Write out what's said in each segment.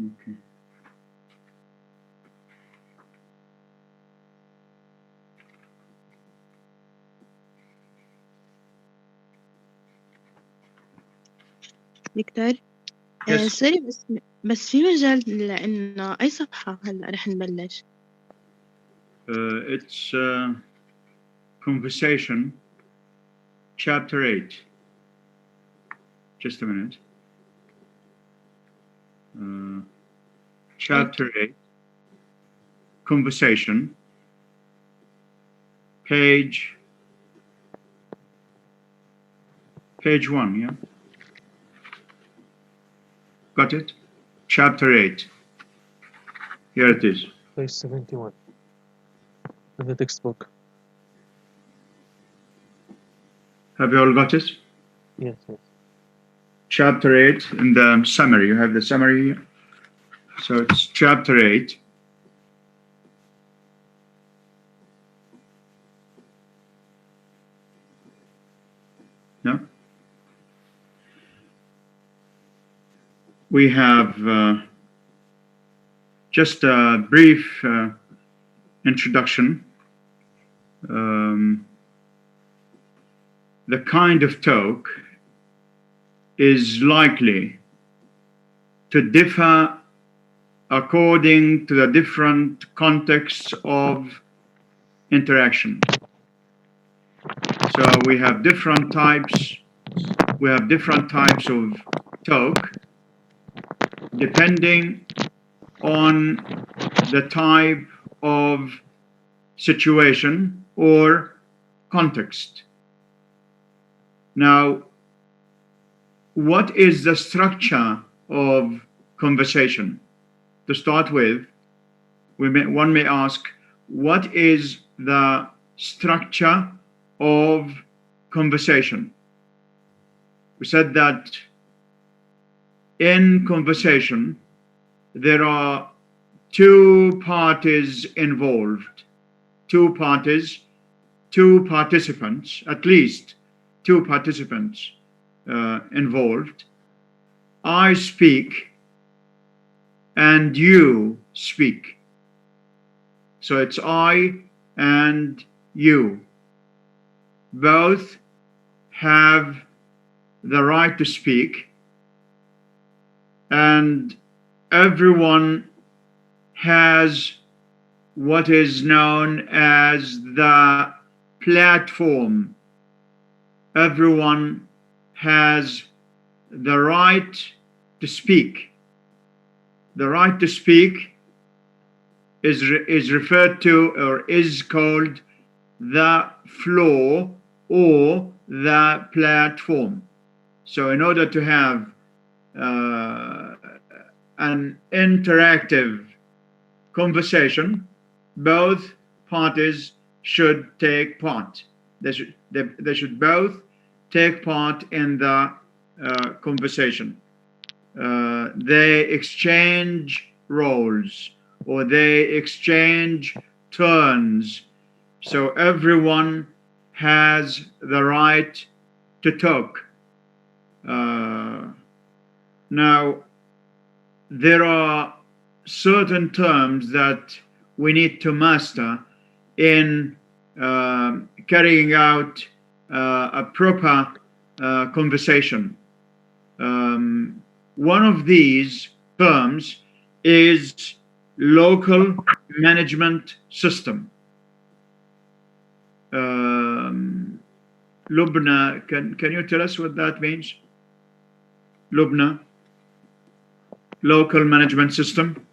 Okay. دكتور Yes. سوري بس في مجال لإنه أي صفحة هلا رح نبلش؟ It's conversation, chapter 8. Just a minute. Chapter 8, conversation, page 1, yeah? Got it? Chapter 8. Here it is. Page 71 in the textbook. Have you all got it? Yes, yes. Chapter 8 in the summary. You have the summary here. So it's chapter 8. No? We have just a brief introduction. The kind of talk is likely to differ according to the different contexts of interaction. So we have different types. We have different types of talk depending on the type of situation or context. Now, what is the structure of conversation? To start with, one may ask, what is the structure of conversation? We said that in conversation, there are two parties involved, two parties, two participants, at least two participants involved. I speak and you speak. So it's I and you. Both have the right to speak, and everyone has what is known as the platform. Everyone has the right to speak. The right to speak is referred to or is called the floor or the platform. So in order to have an interactive conversation, both parties should take part. They should both take part in the conversation. They exchange roles or they exchange turns. So everyone has the right to talk. Now, there are certain terms that we need to master in carrying out a proper conversation. One of these terms is local management system. Lubna, can you tell us what that means? Lubna, local management system.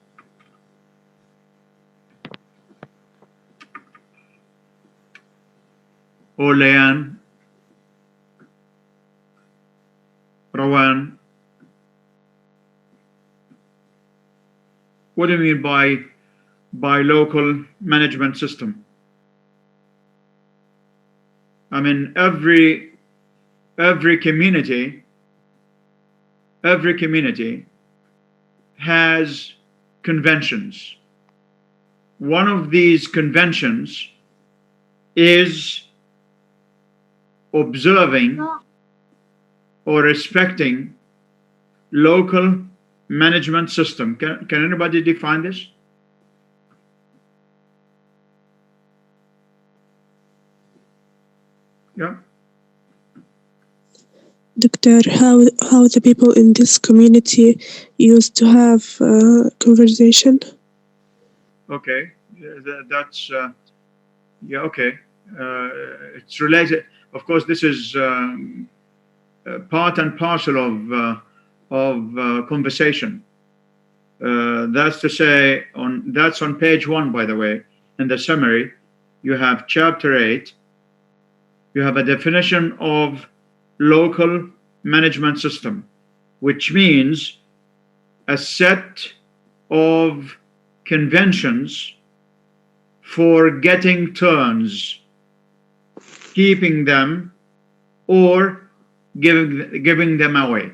Or Leanne, Rawan. What do you mean by local management system? I mean, every community has conventions. One of these conventions is observing or respecting local management system. Can anybody define this? Yeah. Doctor, how the people in this community used to have conversation? Okay. That's yeah. Okay. It's related. Of course, this is part and parcel of conversation. That's to say, that's on page 1, by the way. In the summary, you have chapter 8. You have a definition of local management system, which means a set of conventions for getting turns, keeping them, or giving them away.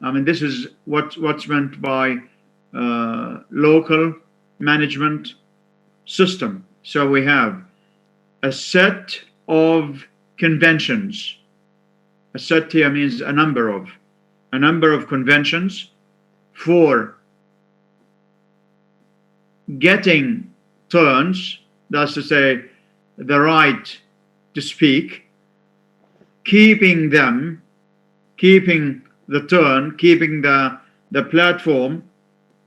I mean, this is what's meant by local management system. So we have a set of conventions. A set here means a number of conventions for getting turns, that's to say, the right to speak, keeping them, keeping the turn, keeping the platform,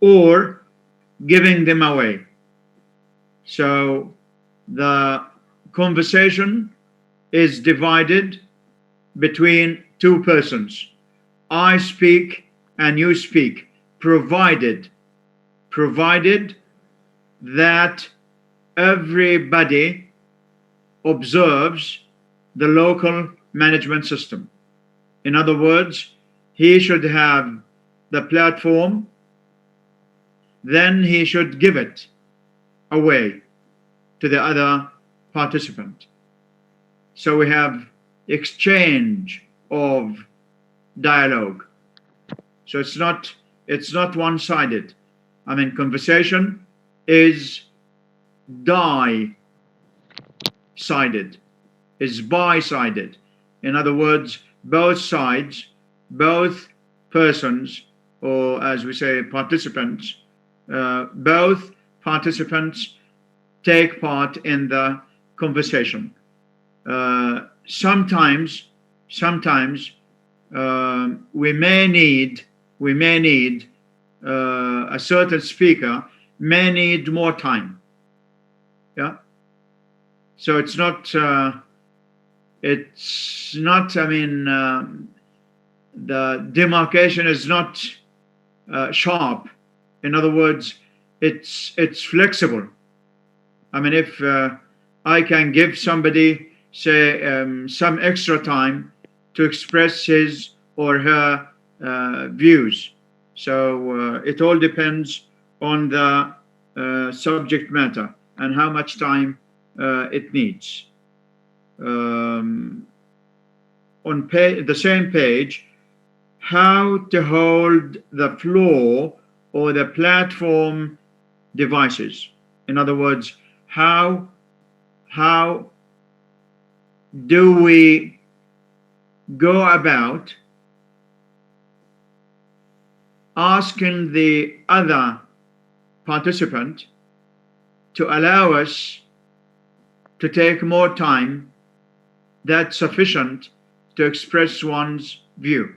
or giving them away. So the conversation is divided between two persons. I speak and you speak, provided that everybody observes the local management system. In other words, he should have the platform, then he should give it away to the other participant. So we have exchange of dialogue. So it's not one-sided. I mean, conversation is die-sided, is bi-sided. In other words, both sides, both persons, or as we say, participants, both participants take part in the conversation. Sometimes we may need a certain speaker may need more time. Yeah. So it's not. I mean, the demarcation is not sharp. In other words, it's flexible. I mean, if I can give somebody, say, some extra time to express his or her views. So it all depends on the subject matter and how much time it needs. On the same page, how to hold the floor or the platform devices. In other words, how do we go about asking the other participant to allow us to take more time that's sufficient to express one's view.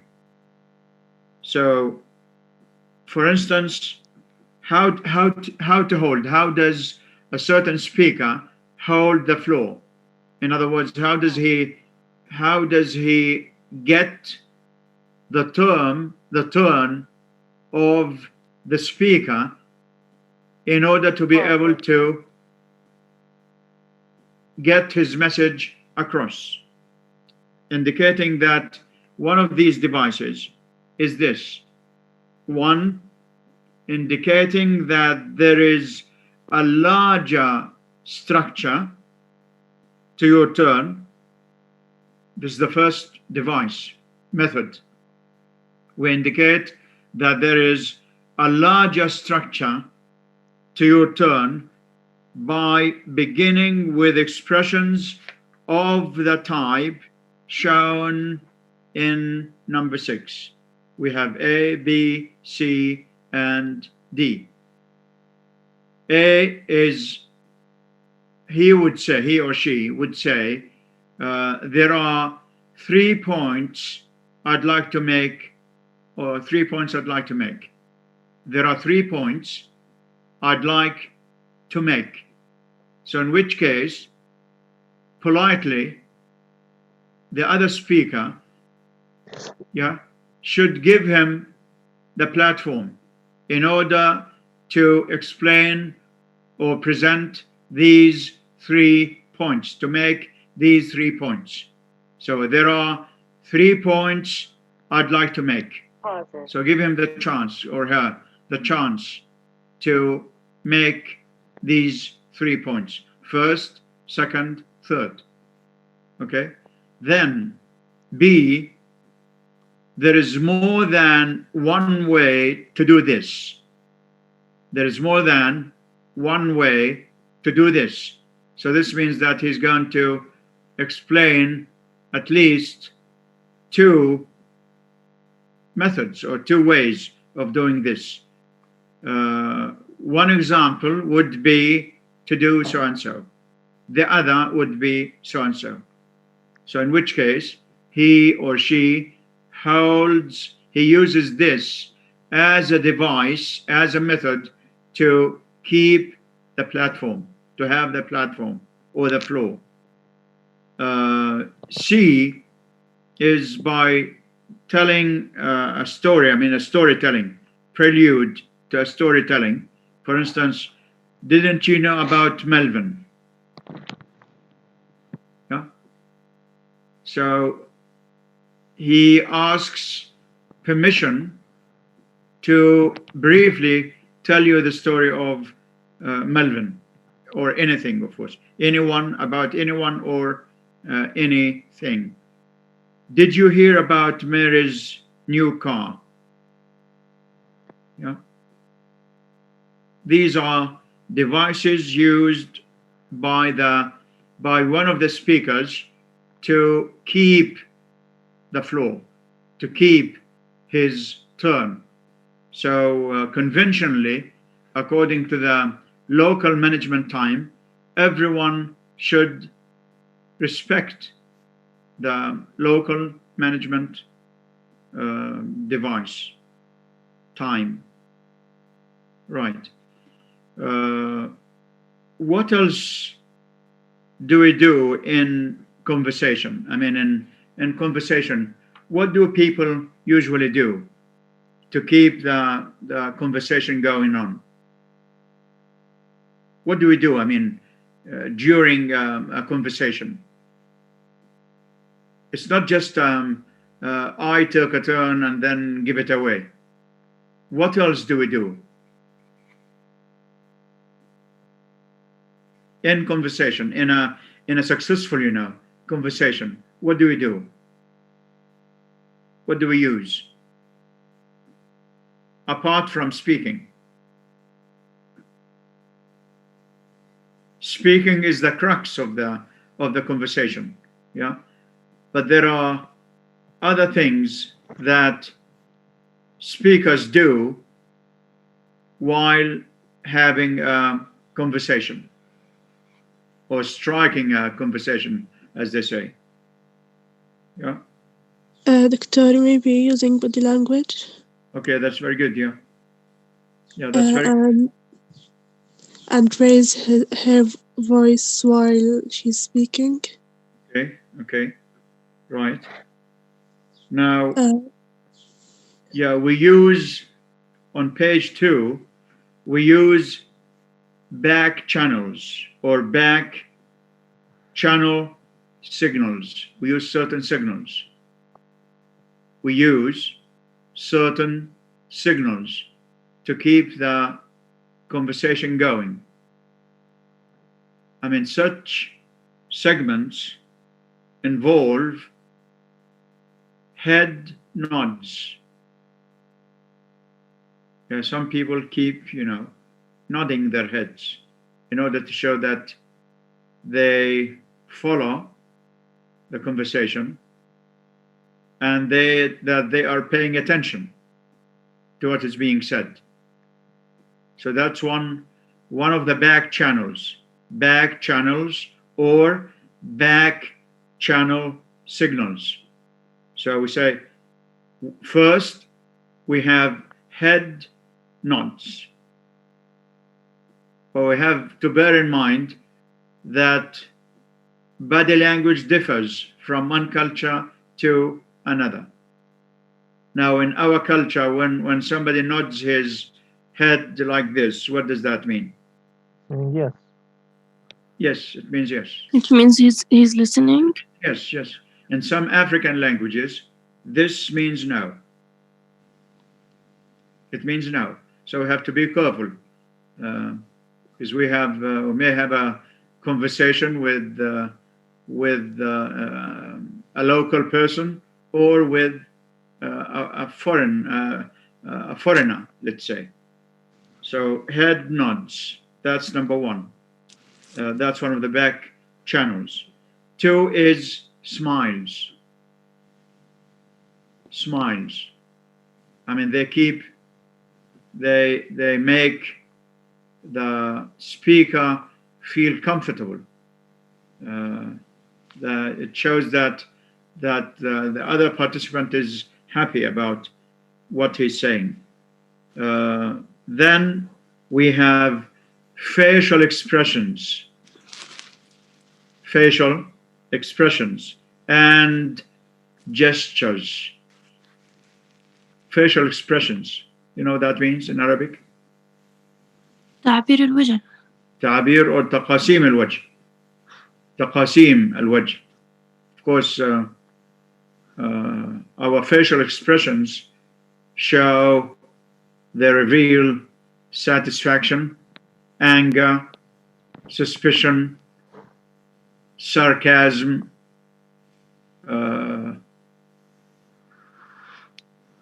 So, for instance, how does a certain speaker hold the floor? In other words, how does he get the turn of the speaker in order to be able to get his message across, indicating that one of these devices is this one, indicating that there is a larger structure to your turn. This is the first device method. We indicate that there is a larger structure to your turn by beginning with expressions of the type shown in number 6. We have A, B, C, and D. A is, he or she would say, there are 3 points I'd like to make, or 3 points I'd like to make. There are 3 points I'd like to make. So in which case, politely, the other speaker, should give him the platform in order to explain or present these 3 points, to make these 3 points. So there are 3 points I'd like to make. So give him the chance, or her the chance, to make these 3 points. First, second, third. Okay? Then B, there is more than one way to do this. There is more than one way to do this. So this means that he's going to explain at least 2 methods or 2 ways of doing this. One example would be to do so and so. The other would be so and so. So in which case, he or she uses this as a device, as a method to keep the platform, to have the platform or the flow. C is by telling a story, a storytelling, prelude to a storytelling. For instance, didn't you know about Melvin? Yeah. So he asks permission to briefly tell you the story of Melvin, or anything, of course, about anyone or anything. Did you hear about Mary's new car? Yeah. These are devices used by one of the speakers to keep the flow, to keep his turn. So conventionally, according to the local management time, everyone should respect the local management device time. Right. What else do we do in conversation? In conversation, what do people usually do to keep the conversation going on? What do we do, during a conversation? It's not just I take a turn and then give it away. What else do we do in conversation, in a successful, conversation? What do we do? What do we use apart from speaking? Speaking is the crux of the conversation, but there are other things that speakers do while having a conversation, or striking a conversation, as they say. Yeah. Doctor, maybe using body language. Okay, that's very good. Yeah, that's very good. And raise her voice while she's speaking. Okay, right. Now, we use, on page 2, we use back channels or back channel signals. We use certain signals. We use certain signals to keep the conversation going. Such segments involve head nods. Some people keep, nodding their heads in order to show that they follow the conversation. and that they are paying attention to what is being said. So that's one of the back channels or back channel signals. So we say first we have head nods, but we have to bear in mind that body language differs from one culture to another. Now, in our culture, when somebody nods his head like this, what does that mean? Yes. Yes, it means yes. It means he's listening. Yes, yes. In some African languages, this means no. It means no. So we have to be careful, because we may have a conversation with a local person or with a foreigner, let's say. So head nods. That's number one. That's one of the back channels. Two is smiles. Smiles. I mean, they make the speaker feel comfortable. It shows that the other participant is happy about what he's saying. Then we have facial expressions and gestures. Facial expressions, you know what that means in Arabic? تعبير الوجه. تعبير or تقاسيم الوجه. تقاسيم الوجه. Of course, our facial expressions they reveal satisfaction, anger, suspicion, sarcasm.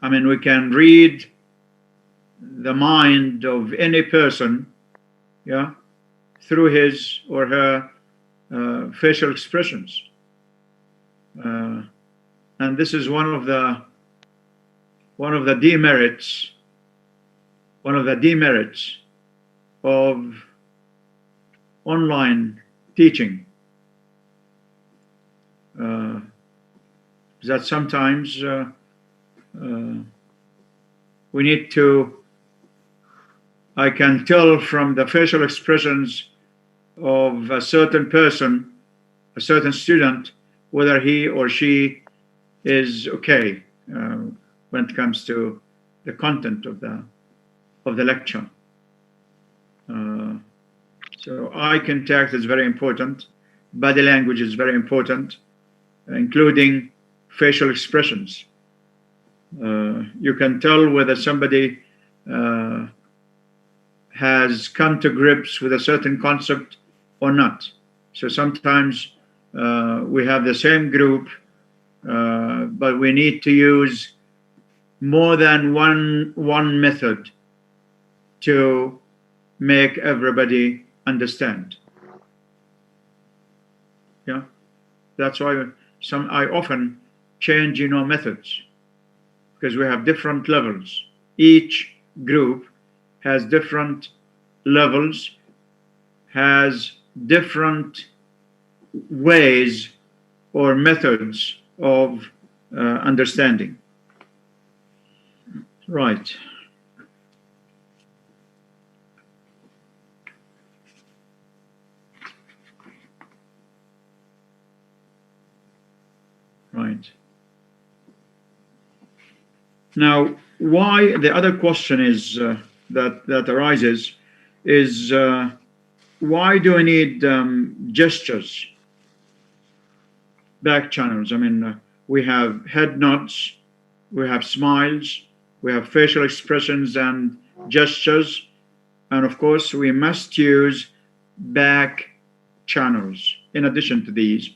I mean, we can read the mind of any person, yeah, through his or her facial expressions. And this is one of the demerits of online teaching. That sometimes we need to, I can tell from the facial expressions of a certain person, a certain student, whether he or she is okay when it comes to the content of the lecture. So eye contact is very important. Body language is very important, including facial expressions. You can tell whether somebody has come to grips with a certain concept or not. So sometimes we have the same group, but we need to use more than one method to make everybody understand. Yeah, that's why I often change methods, because we have different levels. Each group has different levels, has different ways or methods of understanding. Right. Right. Now, why the other question is that arises is why do we need gestures, back channels? I mean, we have head nods, we have smiles, we have facial expressions and gestures, and of course, we must use back channels. In addition to these,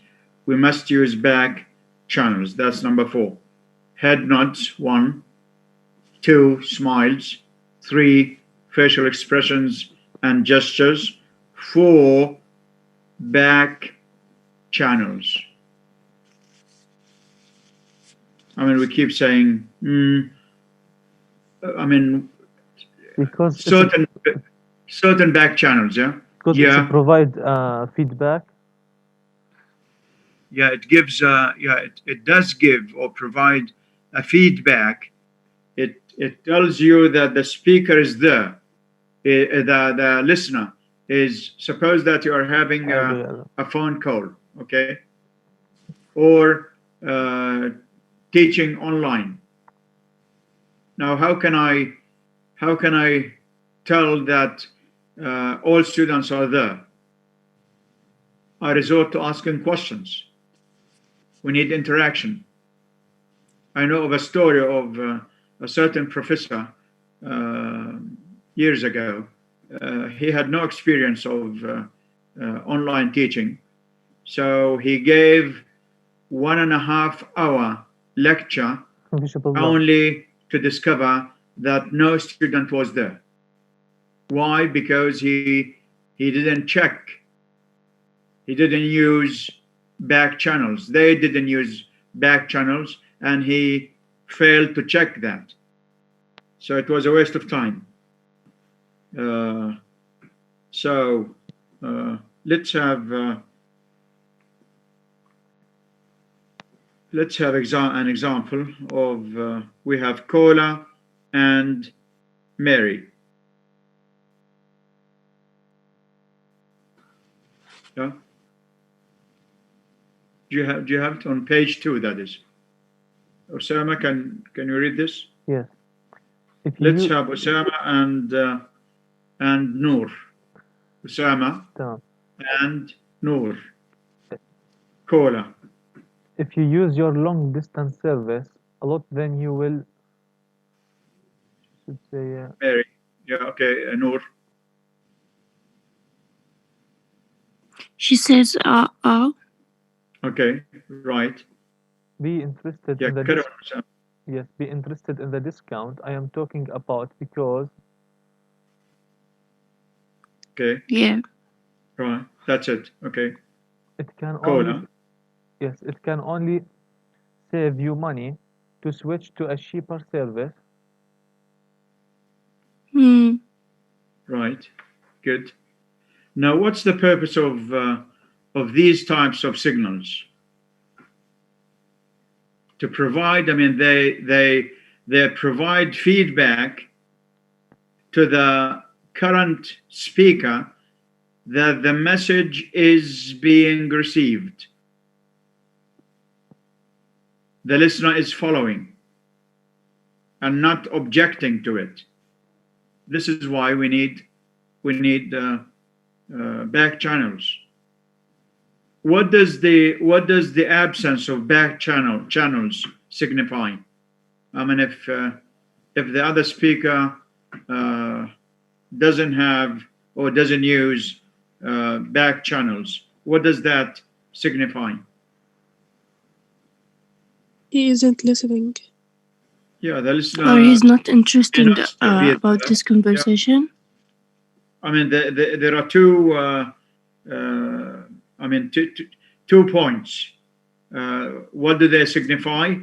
we must use back channels. That's number 4. Head nods, 1. 2, smiles. 3, facial expressions and gestures. 4, back channels. I mean, we keep saying, I mean, Because certain back channels, yeah? because Yeah. it provide feedback. Yeah, it gives, it does give or provide a feedback. It tells you that the speaker is there. The listener is, suppose that you are having a phone call, okay? Or teaching online. Now, how can I tell that all students are there? I resort to asking questions. We need interaction. I know of a story of a certain professor years ago. He had no experience of online teaching. So he gave 1.5 hour lecture only to discover that no student was there. Why? Because he didn't check. He didn't use back channels. They didn't use back channels, and he failed to check that. So it was a waste of time. Let's have an example of we have Cola and Mary. Yeah. Do you have it on page 2? That is. Osama, can you read this? Yes. Let's have Osama and Noor. Osama and Noor. Cola. If you use your long distance service a lot, then you will should say Mary. Yeah, okay, Noor. She says, Okay, right. be interested in the yes, be interested in the discount I am talking about because. Okay. Yeah. Right. That's it. Okay. It can Cola. only it can only save you money to switch to a cheaper service. Right. Good. Now, what's the purpose of these types of signals? To provide, I mean, they provide feedback to the current speaker that the message is being received. The listener is following and not objecting to it. This is why we need back channels. What does the absence of back channels signify? I mean, if the other speaker doesn't have or doesn't use back channels, what does that signify? He isn't listening. Yeah, the listener. Or he's not interested about this conversation. Yeah. I mean, there are two. Two points. What do they signify?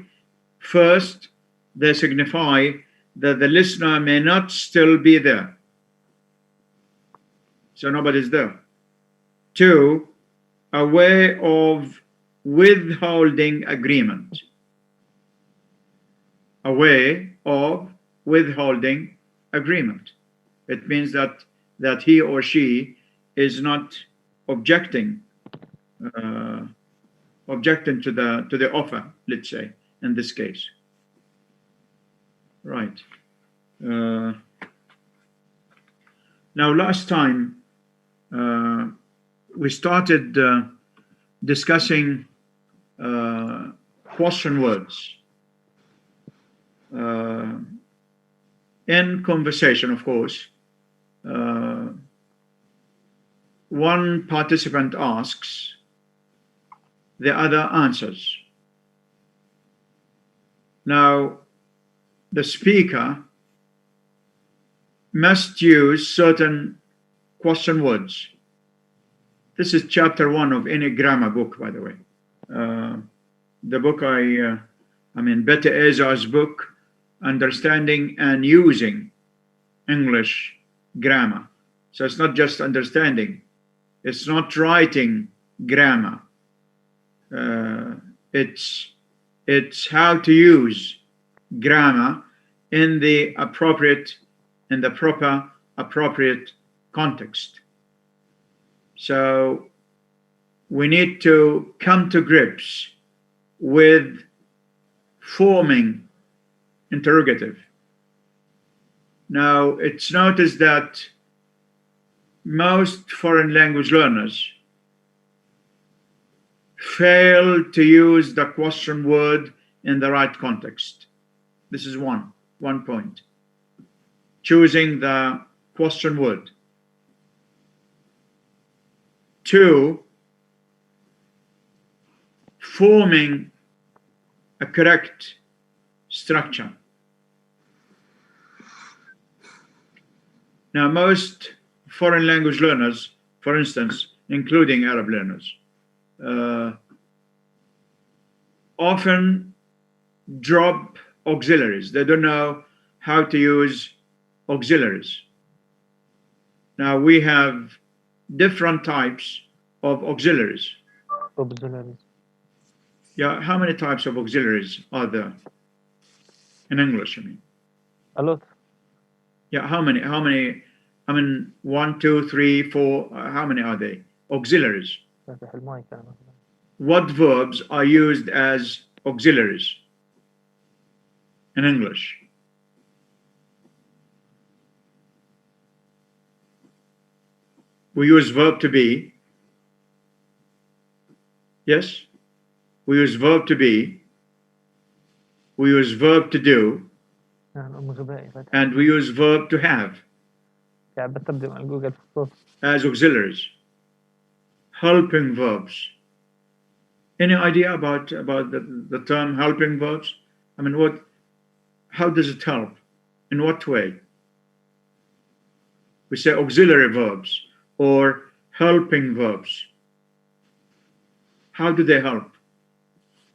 First, they signify that the listener may not still be there. So nobody's there. Two, a way of withholding agreement. A way of withholding agreement. It means that he or she is not objecting to the offer, let's say, in this case. Right. Now, last time we started discussing question words. In conversation, of course, one participant asks, the other answers. Now, the speaker must use certain question words. This is chapter 1 of any grammar book, by the way. The book I I mean, better is as book, understanding and using English grammar. So it's not just understanding. It's not writing grammar. It's how to use grammar in the proper appropriate context. So we need to come to grips with forming interrogative. Now, it's noticed that most foreign language learners fail to use the question word in the right context. This is one point. Choosing the question word. 2, forming a correct structure. Now, most foreign language learners, for instance, including Arab learners, often drop auxiliaries. They don't know how to use auxiliaries. Now, we have different types of auxiliaries. Auxiliaries. Yeah, how many types of auxiliaries are there in English? I mean, a lot. Yeah, how many? I mean, 1, 2, 3, 4. How many are they? Auxiliaries. What verbs are used as auxiliaries in English? We use verb to be. Yes? We use verb to be. We use verb to do. And we use verb to have as auxiliaries. Helping verbs. Any idea about the term helping verbs? I mean, how does it help? In what way? We say auxiliary verbs or helping verbs. How do they help?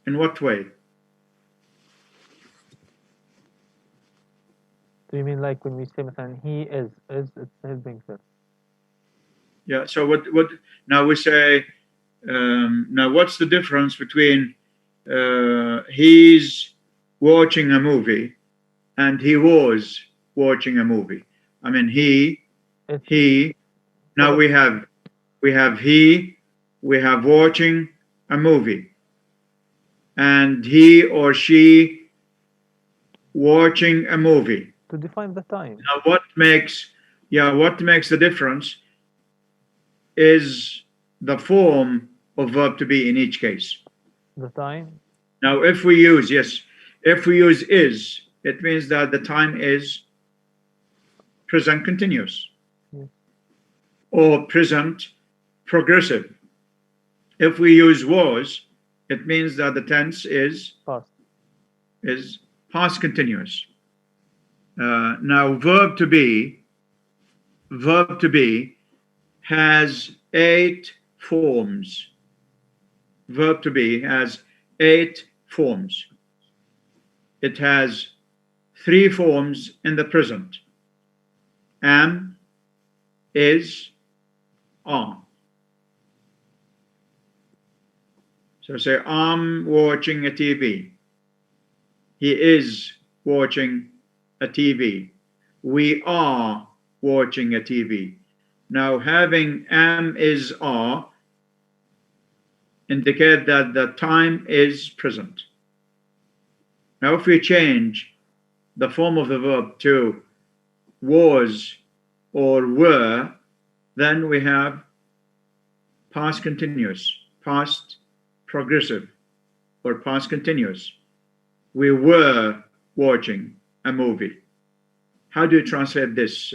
In what way? Do you mean like when we say he is it's helping verb? Yeah, so what now we say now what's the difference between he's watching a movie and he was watching a movie? I mean, he now we have he, we have watching a movie, and he or she watching a movie. To define the time. Now what makes the difference is the form of verb to be in each case. The time. Now if we use is, it means that the time is present continuous. Yes. Or present progressive. If we use was, it means that the tense is past continuous. Now verb to be has 8 forms. Verb to be has 8 forms. It has 3 forms in the present. Am, is, are. So say, I'm watching a TV. He is watching a TV. We are watching a TV. Now, having am, is, are indicate that the time is present. Now, if we change the form of the verb to was or were, then we have past continuous, past progressive, or past continuous. We were watching a movie. How do you translate this,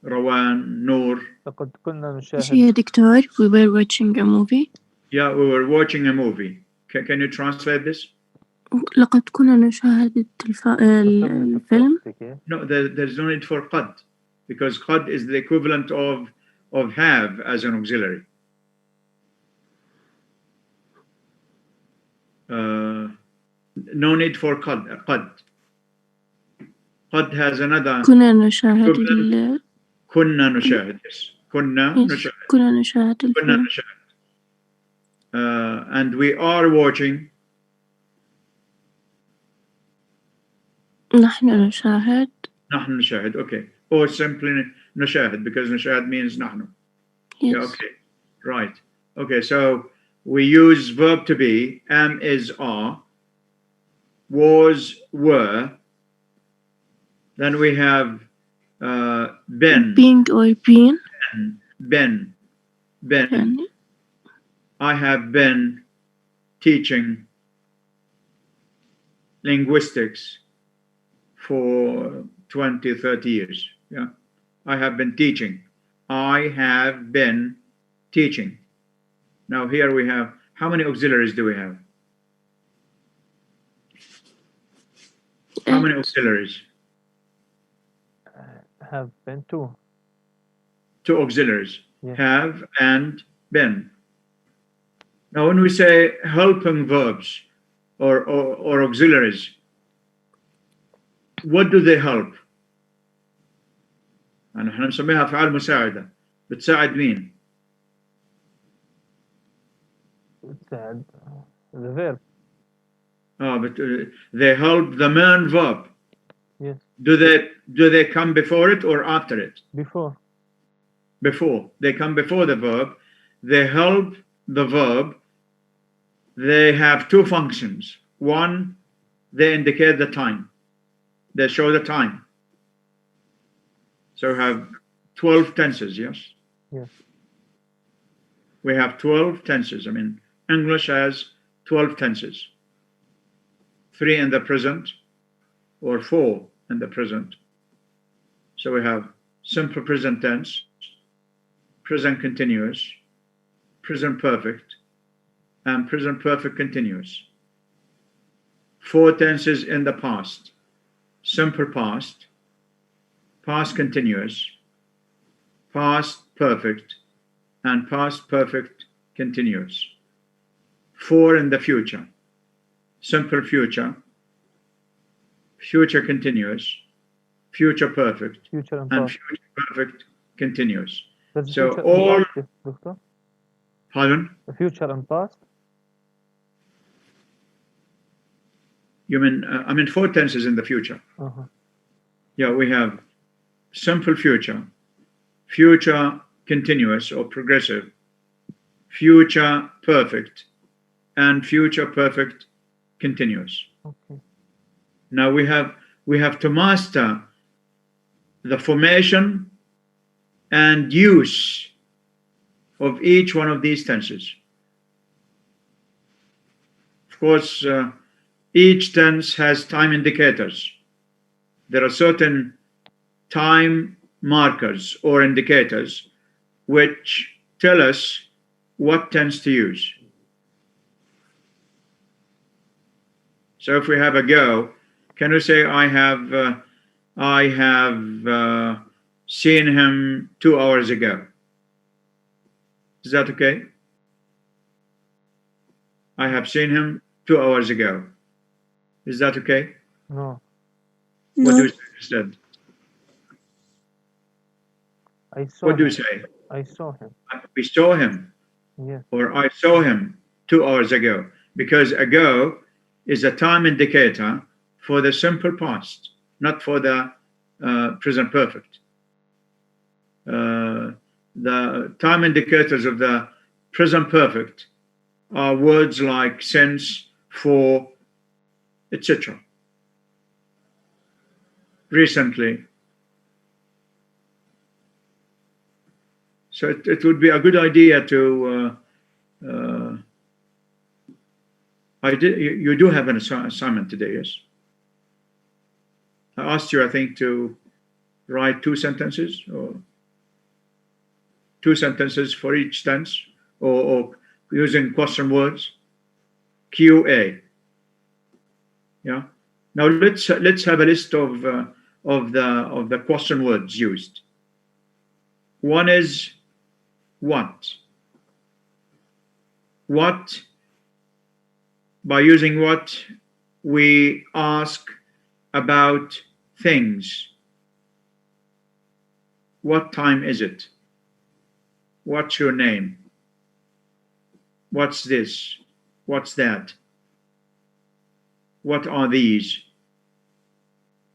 Rawan, Noor? يا دكتور, we were watching a movie. Yeah, we were watching a movie. Can you translate this? لقد كنا نشاهد الفيلم. No, there's no need for قد, because قد is the equivalent of have as an auxiliary. no need for قد. قد has another كنا نشاهد equivalent. كنا نشاهد. Yes. كنا نشاهد. كنا نشاهد كنا الفيلم. نشاهد. And we are watching. نحن نشاهد. نحن نشاهد. Okay. Or simply نشاهد, because نشاهد means نحن. Yes. Yeah, okay. Right. Okay, so we use verb to be, am, is, are, was, were. Then we have been. Being or been. Been. يعني. I have been teaching linguistics for 20, 30 years. Yeah. I have been teaching. I have been teaching. Now here we have, how many auxiliaries do we have? How many auxiliaries? Have been two. Two auxiliaries. Yes. Have and been. Now when we say helping verbs or auxiliaries, what do they help? نحن نسميها أفعال مساعدة. بتساعد مين؟ بتساعد the verb. But they help the main verb. Yes. Do they come before it or after it? Before. Before. They come before the verb. They help the verb. They have two functions. One, they indicate the time. They show the time. So we have 12 tenses, yes? Yes. We have 12 tenses. I mean, English has 12 tenses. 3 in the present, or 4 in the present. So we have simple present tense, present continuous, present perfect, and present perfect continuous. 4 tenses in the past: simple past, past continuous, past perfect, and past perfect continuous. 4 in the future: simple future, future continuous, future perfect, Future and and past. future perfect continuous. That's So future all, and past, Doctor? pardon? The future and past? You mean, I mean 4 tenses in the future. Uh-huh. Yeah, we have simple future, future continuous or progressive, future perfect, and future perfect continuous. Okay. Now we have to master the formation and use of each one of these tenses. Of course, each tense has time indicators. There are certain time markers or indicators which tell us what tense to use. So if we have a go, can we say I have seen him 2 hours ago? Is that okay? I have seen him 2 hours ago. Is that okay? No. What No. do you say instead? I saw What do him. you say? I saw him. We saw him, Yes. or I saw him 2 hours ago, because ago is a time indicator for the simple past, not for the present perfect. The time indicators of the present perfect are words like since, for, etc. Recently. So it would be a good idea to you do have an assignment today, yes? I asked you, I think, to write 2 sentences, or 2 sentences for each tense, or using question words. QA. Yeah. Now let's have a list of the question words used. One is what. What by using what? We ask about things. What time is it? What's your name? What's this? What's that? What are these?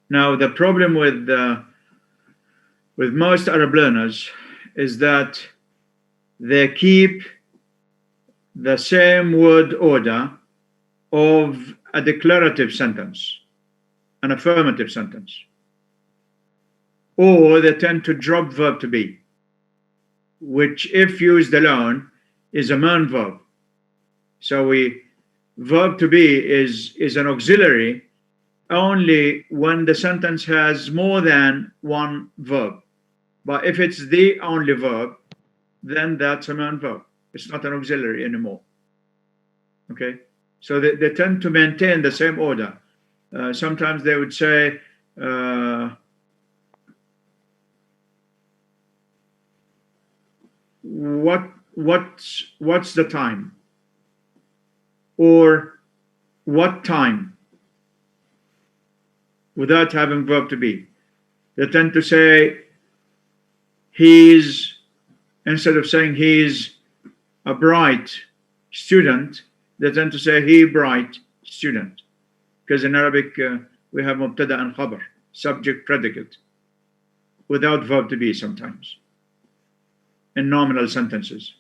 Now, the problem with most Arab learners is that they keep the same word order of a declarative sentence, an affirmative sentence, or they tend to drop verb to be, which, if used alone, is a noun verb. So verb to be is an auxiliary only when the sentence has more than one verb. But if it's the only verb, then that's a noun verb. It's not an auxiliary anymore. Okay? So they tend to maintain the same order. Sometimes they would say, what's the time? Or what time? Without having verb to be. They tend to say he's, instead of saying he's a bright student, they tend to say he bright student. Because in Arabic we have mubtada and khabar, subject predicate, without verb to be sometimes, in nominal sentences,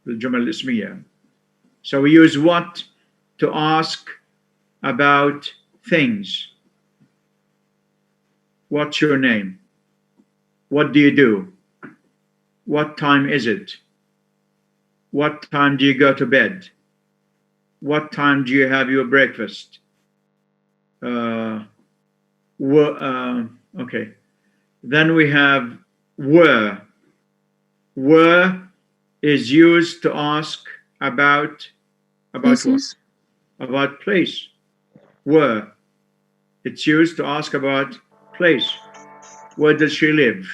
the jumal ismiya. So we use what to ask about things. What's your name? What do you do? What time is it? What time do you go to bed? What time do you have your breakfast? Okay. Then we have where. Where is used to ask about Places. what? About place. Where. It's used to ask about place. Where does she live?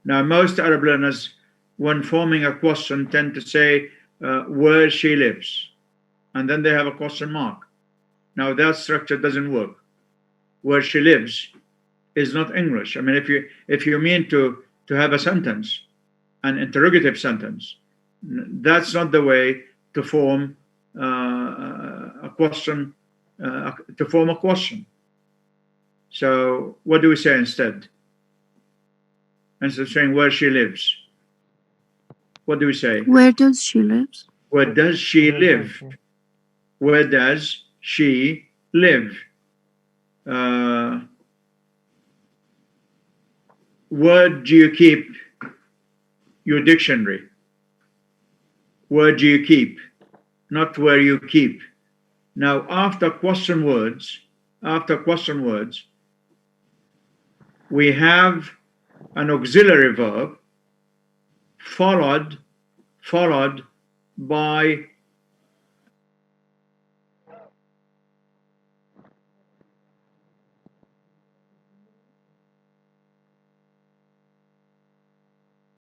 Now, most Arab learners, when forming a question, tend to say where she lives, and then they have a question mark. Now, that structure doesn't work. Where she lives is not English. I mean, if you mean to have a sentence, an interrogative sentence, that's not the way to form a question. To form a question. So, what do we say instead? Instead of saying where she lives, what do we say? Where does she live? Where does she live? Where does she live? Where do you keep your dictionary? Where do you keep? Not where you keep. Now, after question words, we have an auxiliary verb followed by